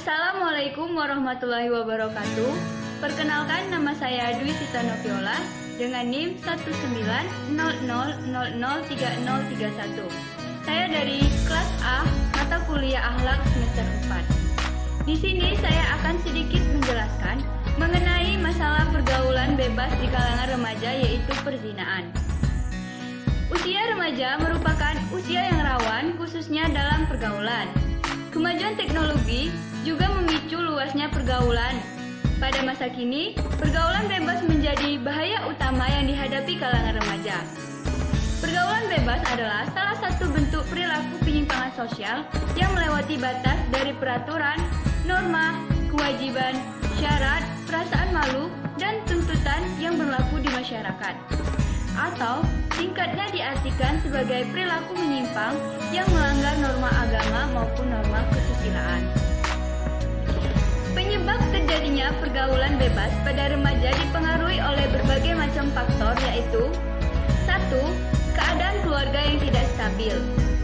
Assalamualaikum warahmatullahi wabarakatuh. Perkenalkan, nama saya Dwi Sita Noviola dengan NIM 19000003031. Saya dari kelas A, mata kuliah Akhlak semester 4. Di sini saya akan sedikit menjelaskan mengenai masalah pergaulan bebas di kalangan remaja, yaitu perzinaan. Usia remaja merupakan usia yang rawan khususnya dalam pergaulan. Kemajuan teknologi juga memicu luasnya pergaulan. Pada masa kini, pergaulan bebas menjadi bahaya utama yang dihadapi kalangan remaja. Pergaulan bebas adalah salah satu bentuk perilaku penyimpangan sosial yang melewati batas dari peraturan, norma, kewajiban, syarat, perasaan malu, dan tuntutan yang berlaku di masyarakat. Atau singkatnya diartikan sebagai perilaku menyimpang yang melanggar norma agama maupun norma kesusilaan. Penyebab terjadinya pergaulan bebas pada remaja dipengaruhi oleh berbagai macam faktor, yaitu 1. Keadaan keluarga yang tidak stabil.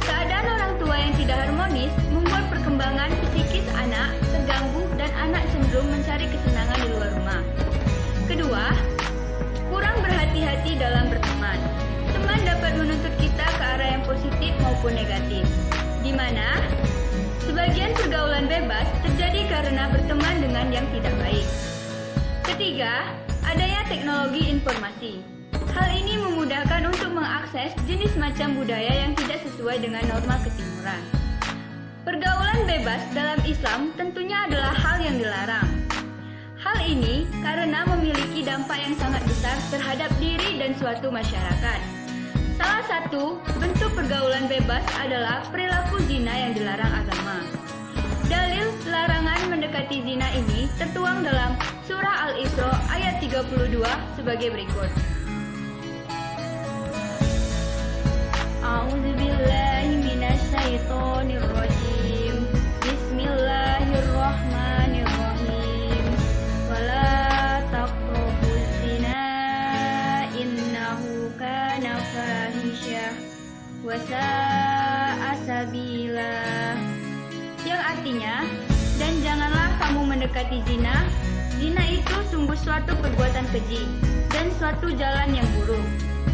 Keadaan orang tua yang tidak harmonis membuat perkembangan psikis anak terganggu dan anak cenderung mencari kesenangan di luar rumah. Kedua, kurang berhati-hati dalam berteman. Teman dapat menuntut kita ke arah yang positif maupun negatif, di mana sebagian pergaulan bebas terjadi karena berteman dengan yang tidak baik. Ketiga, adanya teknologi informasi. Hal ini memudahkan untuk mengakses jenis macam budaya yang tidak sesuai dengan norma ketimuran. Pergaulan bebas dalam Islam tentunya adalah hal yang dilarang. Hal ini karena memiliki dampak yang sangat besar terhadap diri dan suatu masyarakat. Salah satu bentuk pergaulan bebas adalah perilaku zina yang dilarang agama. Dalil larangan mendekati zina ini tertuang dalam surah Al-Isra ayat 32 sebagai berikut. A'udzubillahi minasyaitonirrajim. Bismillahirrahmanirrahim. Wala taqrabuz zina innahu kana fahisyah wa sa'a sabila. Yang artinya, dan janganlah kamu mendekati zina. Zina itu sungguh suatu perbuatan keji dan suatu jalan yang buruk.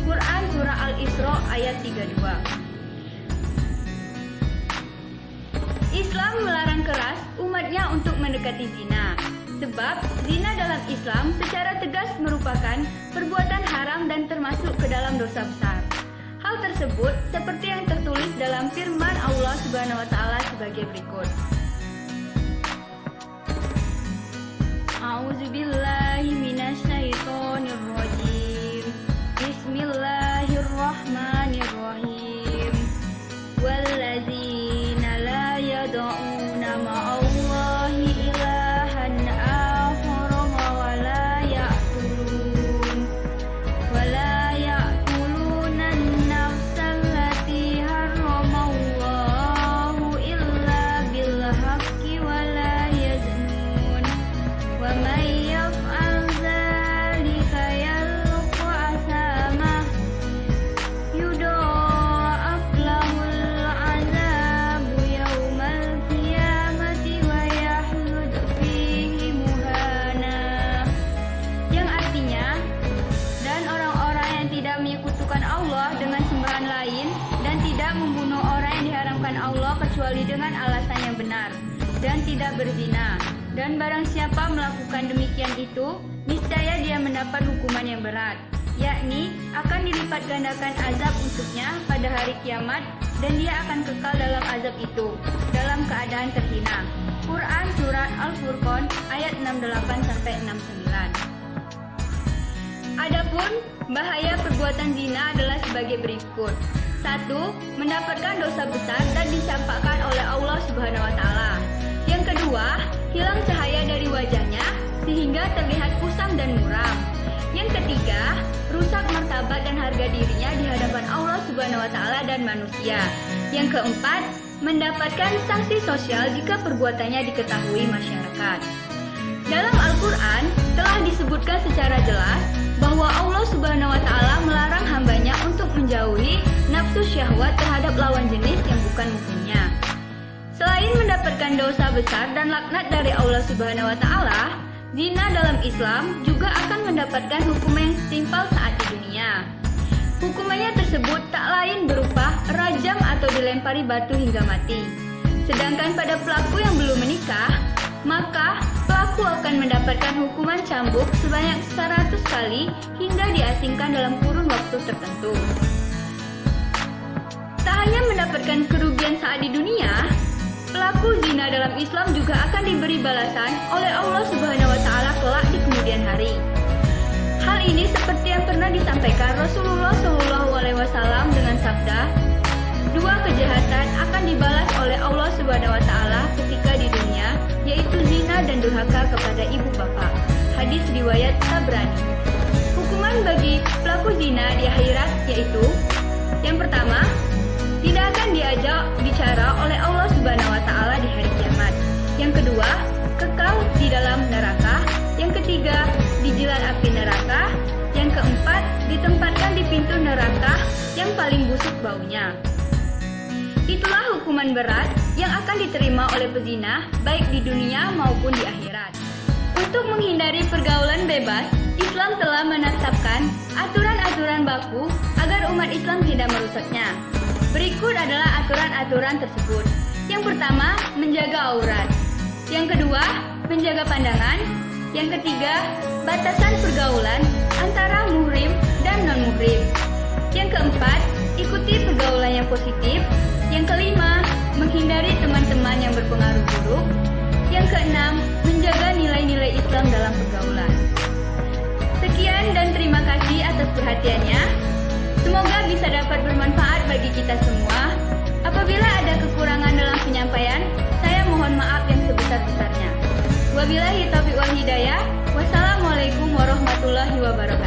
Quran Surah Al-Isra ayat 32. Islam melarang keras umatnya untuk mendekati zina. Sebab zina dalam Islam secara tegas merupakan perbuatan haram dan termasuk ke dalam dosa besar. Hal tersebut seperti yang tertulis dalam firman Allah Subhanahu wa taala sebagai berikut. A'udzubillahi minasyaitonirrajim. Bismillahirrahmanirrahim. Walladzina la yad'una ma'allahi ilahan akhar wa la ya'kuluna an-nafsal lati harramallahu illa bil haqqi wa la yaznun. Wa may yaf'al dzalika yalqa asama yudha'af lahul 'adzabu yaumal qiyamati wa yahlud fihi muhana. Yang artinya, dan orang-orang yang tidak menyekutukan Allah dengan sembahan lain dan tidak membunuh orang yang diharamkan Allah kecuali dengan alasan yang benar dan tidak berzina. Dan barang siapa melakukan demikian itu, niscaya dia mendapat hukuman yang berat, yakni akan dilipat gandakan azab untuknya pada hari kiamat, dan dia akan kekal dalam azab itu dalam keadaan terhina. Quran Surat Al-Furqan ayat 68-69. Adapun bahaya perbuatan zina adalah sebagai berikut. 1. Mendapatkan dosa besar dan dicampakkan oleh Allah Subhanahu wa taala. Yang kedua, hilang cahaya dari wajahnya sehingga terlihat kusam dan muram. Yang ketiga, rusak martabat dan harga dirinya di hadapan Allah Subhanahu wa taala dan manusia. Yang keempat, mendapatkan sanksi sosial jika perbuatannya diketahui masyarakat. Dalam Al-Qur'an telah disebutkan secara jelas bahwa Allah Subhanahu wa taala melarang hambanya untuk menjauhi nafsu syahwat terhadap lawan jenis yang bukan muslimnya. Selain mendapatkan dosa besar dan laknat dari Allah Subhanahu wa taala, zina dalam Islam juga akan mendapatkan hukuman yang setimpal saat di dunia. Hukumannya tersebut tak lain berupa rajam atau dilempari batu hingga mati. Sedangkan pada pelaku yang belum menikah, maka pelaku akan mendapatkan hukuman cambuk sebanyak 100 kali hingga diasingkan dalam kurun waktu tertentu. Tak hanya mendapatkan kerugian saat di dunia, pelaku zina dalam Islam juga akan diberi balasan oleh Allah Subhanahu wa taala kelak di kemudian hari. Hal ini seperti yang pernah disampaikan Rasulullah SAW dengan sabda, dua kejahatan akan dibalas oleh Allah Subhanahu wa taala ketika di dunia, yaitu zina dan durhaka kepada ibu bapak. Hadis riwayat Tabrani. Hukuman bagi pelaku zina di akhirat yaitu: yang pertama, tidak akan diajak bicara oleh Allah Subhanahu wa taala di hari kiamat. Yang kedua, kekal di dalam neraka. Yang ketiga, dijilat api neraka. Yang keempat, ditempatkan di pintu neraka yang paling busuk baunya. Itulah hukuman berat yang akan diterima oleh pezina baik di dunia maupun di akhirat. Untuk menghindari pergaulan bebas, Islam telah menetapkan aturan-aturan baku agar umat Islam tidak merusaknya. Berikut adalah aturan-aturan tersebut. Yang pertama, menjaga aurat. Yang kedua, menjaga pandangan. Yang ketiga, batasan pergaulan antara muhrim dan non-muhrim. Yang keempat, ikuti pergaulan yang positif. Yang kelima, menghindari teman-teman yang berpengaruh buruk. Yang keenam, menjaga nilai-nilai Islam dalam pergaulan. Sekian dan terima kasih atas perhatiannya. Semoga bisa dapat bermanfaat bagi kita semua. Apabila ada kekurangan dalam penyampaian, saya mohon maaf yang sebesar-besarnya. Wabillahi taufiq wal hidayah. Wassalamualaikum warahmatullahi wabarakatuh.